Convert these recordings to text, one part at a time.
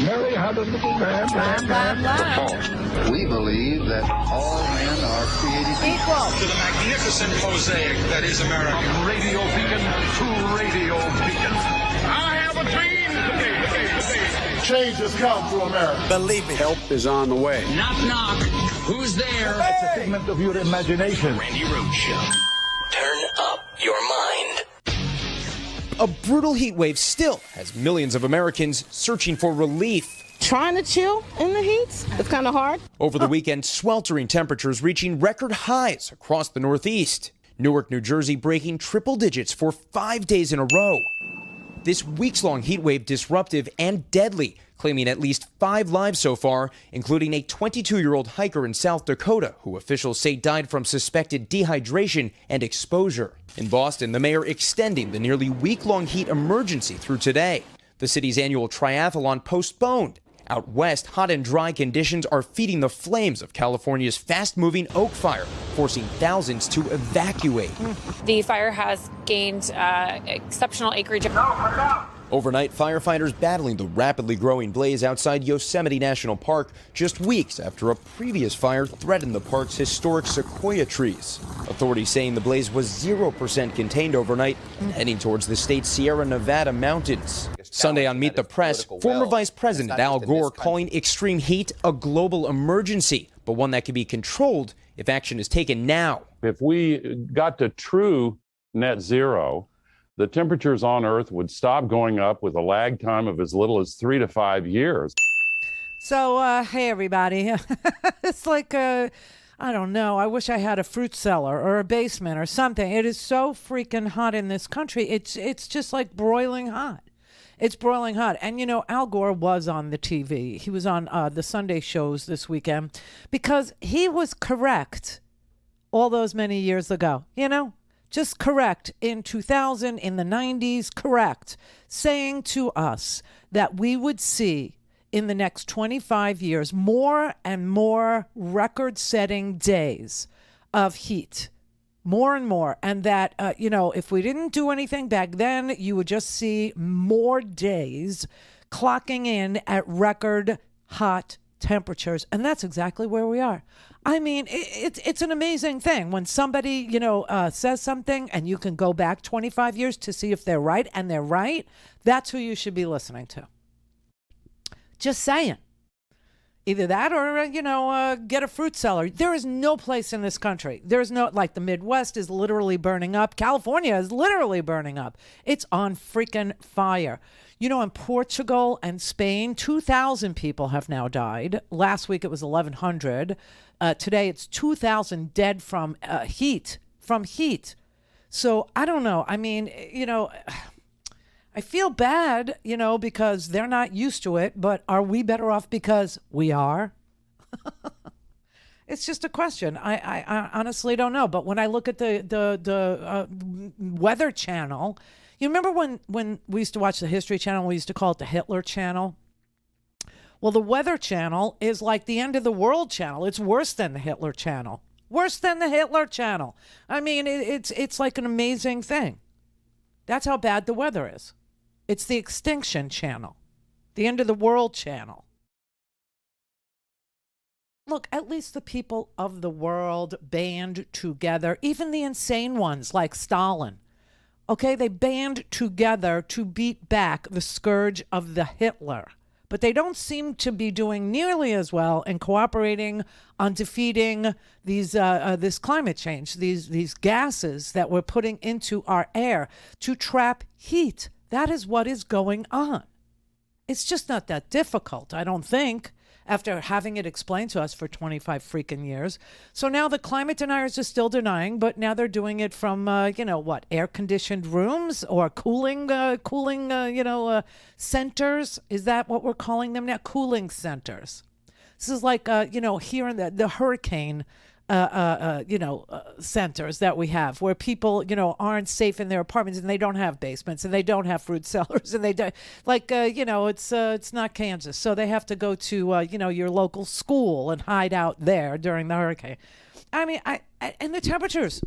Mary had a little lamb. We believe that all men are created equal. To the magnificent mosaic that is America. From radio beacon to radio beacon. I have a dream today. Change has come to America. Believe me. Help is on the way. Knock, knock. Who's there? It's a figment of your imagination. Randi Rhodes Show. Turn up your mind. A brutal heat wave still has millions of Americans searching for relief. Trying to chill in the heat? It's kind of hard. Over the weekend, sweltering temperatures reaching record highs across the Northeast. Newark, New Jersey breaking triple digits for 5 days in a row. This weeks-long heat wave disruptive and deadly, claiming at least 5 lives so far, including a 22-year-old hiker in South Dakota who officials say died from suspected dehydration and exposure. In Boston, the mayor extending the nearly week-long heat emergency through today. The city's annual triathlon postponed. Out west, hot and dry conditions are feeding the flames of California's fast-moving Oak Fire, forcing thousands to evacuate. The fire has gained exceptional acreage. Overnight, firefighters battling the rapidly growing blaze outside Yosemite National Park just weeks after a previous fire threatened the park's historic sequoia trees. Authorities saying the blaze was 0% contained overnight and heading towards the state's Sierra Nevada mountains. Sunday on Meet the Press, former Vice President Al Gore calling extreme heat a global emergency, but one that can be controlled if action is taken now. If we got to true net zero, the temperatures on Earth would stop going up with a lag time of as little as 3 to 5 years. So, hey, everybody. It's like, I don't know. I wish I had a fruit cellar or a basement or something. It is so freaking hot in this country. It's just like broiling hot. It's broiling hot. And, you know, Al Gore was on the TV. He was on the Sunday shows this weekend because he was correct all those many years ago, you know? Just correct in 2000, in the 90s, correct, saying to us that we would see in the next 25 years more and more record-setting days of heat, more and more. And that, you know, if we didn't do anything back then, you would just see more days clocking in at record hot temperatures. And that's exactly where we are. I mean, it's an amazing thing when somebody, you know, says something and you can go back 25 years to see if they're right, and they're right. That's who you should be listening to. Just saying. Either that or, you know, get a fruit cellar. There is no place in this country. There's no, like the Midwest is literally burning up. California is literally burning up. It's on freaking fire. You know, in Portugal and Spain, 2,000 people have now died. Last week it was 1,100. Today it's 2,000 dead from heat. So I don't know. I mean, you know, I feel bad, you know, because they're not used to it. But are we better off because we are? It's just a question. I honestly don't know. But when I look at the Weather Channel, you remember when we used to watch the History Channel, we used to call it the Hitler Channel? Well, the Weather Channel is like the end of the world channel. It's worse than the Hitler Channel. Worse than the Hitler Channel. I mean, it's like an amazing thing. That's how bad the weather is. It's the Extinction Channel, the end of the world channel. Look, at least the people of the world band together, even the insane ones like Stalin. Okay, they band together to beat back the scourge of the Hitler. But they don't seem to be doing nearly as well in cooperating on defeating these this climate change, these gases that we're putting into our air to trap heat. That is what is going on. It's just not that difficult, I don't think, after having it explained to us for 25 freaking years. So now the climate deniers are still denying, but now they're doing it from, air-conditioned rooms or cooling centers. Is that what we're calling them now? Cooling centers. This is like, here in the hurricane centers that we have where people, aren't safe in their apartments and they don't have basements and they don't have fruit cellars and they don't, it's not Kansas. So they have to go to, your local school and hide out there during the hurricane. I mean, and the temperatures,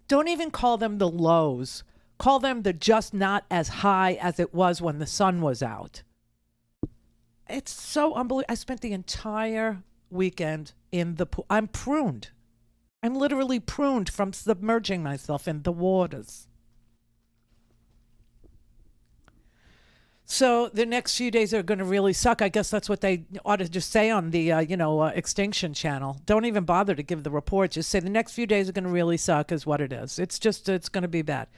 don't even call them the lows. Call them the just not as high as it was when the sun was out. It's so unbelievable. I spent the entire weekend in the pool. I'm pruned. I'm literally pruned from submerging myself in the waters. So the next few days are going to really suck. I guess that's what they ought to just say on the, Extinction Channel. Don't even bother to give the report. Just say the next few days are going to really suck is what it is. It's going to be bad.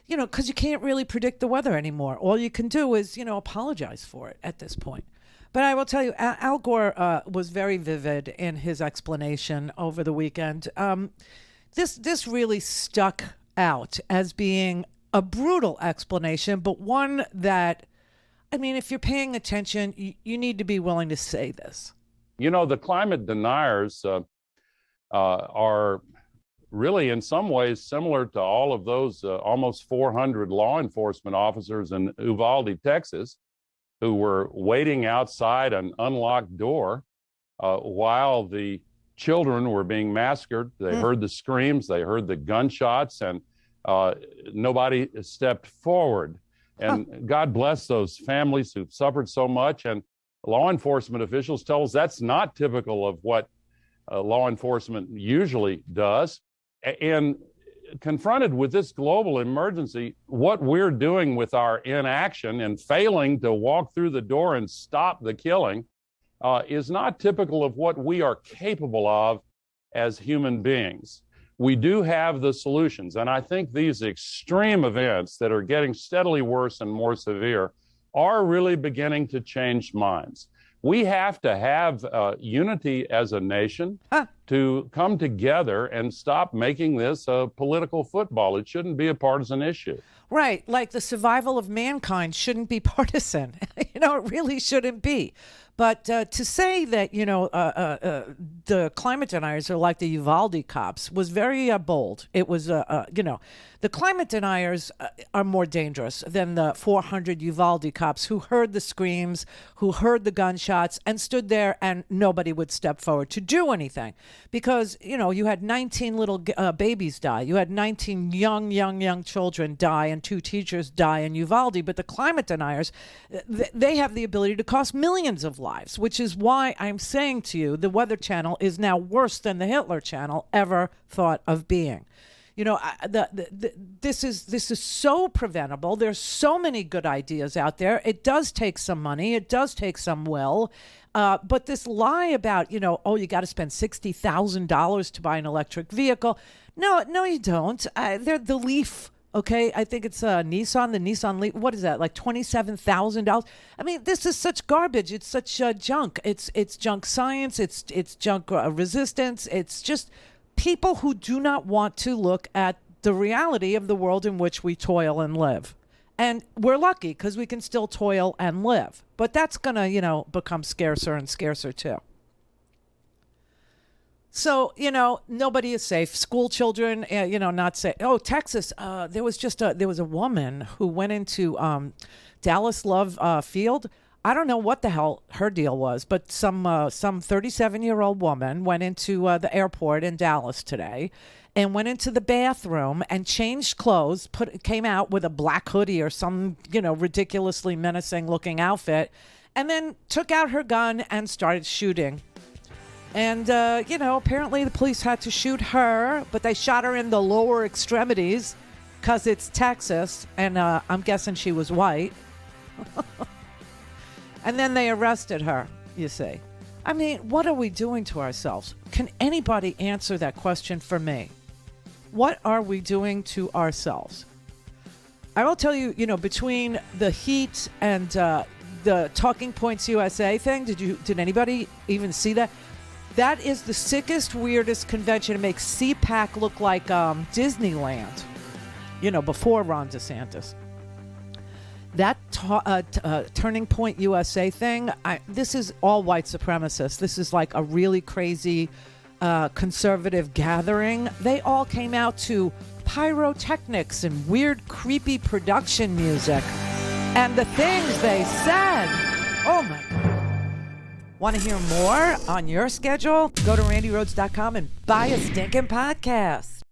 Because you can't really predict the weather anymore. All you can do is, apologize for it at this point. But I will tell you, Al Gore was very vivid in his explanation over the weekend. This really stuck out as being a brutal explanation, but one that, if you're paying attention, you need to be willing to say this. The climate deniers are really in some ways similar to all of those almost 400 law enforcement officers in Uvalde, Texas, who were waiting outside an unlocked door while the children were being massacred. They heard the screams, they heard the gunshots, and nobody stepped forward. And God bless those families who've suffered so much. And law enforcement officials tell us that's not typical of what law enforcement usually does. And confronted with this global emergency, what we're doing with our inaction and failing to walk through the door and stop the killing is not typical of what we are capable of as human beings. We do have the solutions, and I think these extreme events that are getting steadily worse and more severe are really beginning to change minds. We have to have unity as a nation to come together and stop making this a political football. It shouldn't be a partisan issue. Right. Like the survival of mankind shouldn't be partisan. It really shouldn't be. But to say that, the climate deniers are like the Uvalde cops was very bold. It was, the climate deniers are more dangerous than the 400 Uvalde cops who heard the screams, who heard the gunshots, and stood there and nobody would step forward to do anything. Because, you had 19 little babies die. You had 19 young children die and 2 teachers die in Uvalde. But the climate deniers, they have the ability to cost millions of lives, which is why I'm saying to you, the Weather Channel is now worse than the Hitler Channel ever thought of being. This is so preventable. There's so many good ideas out there. It does take some money. It does take some will. But this lie about, you got to spend $60,000 to buy an electric vehicle. No, you don't. They're the Leaf. Okay, I think it's Nissan, the Nissan Leaf. What is that, like $27,000? This is such garbage. It's such junk. It's junk science. It's junk resistance. It's just people who do not want to look at the reality of the world in which we toil and live. And we're lucky because we can still toil and live. But that's going to, become scarcer and scarcer too. So, nobody is safe. School children, not safe. Oh, Texas, there was a woman who went into Dallas Love Field. I don't know what the hell her deal was, but some 37-year-old woman went into the airport in Dallas today and went into the bathroom and changed clothes, came out with a black hoodie or some, ridiculously menacing looking outfit, and then took out her gun and started shooting. And, apparently the police had to shoot her, but they shot her in the lower extremities because it's Texas, and I'm guessing she was white. And then they arrested her, you see. What are we doing to ourselves? Can anybody answer that question for me? What are we doing to ourselves? I will tell you, between the heat and the Talking Points USA thing, did anybody even see that? That is the sickest, weirdest convention. It makes CPAC look like Disneyland, before Ron DeSantis. That Turning Point USA thing, this is all white supremacists. This is like a really crazy conservative gathering. They all came out to pyrotechnics and weird, creepy production music. And the things they said, oh my God. Want to hear more on your schedule? Go to RandiRhodes.com and buy a stinking podcast.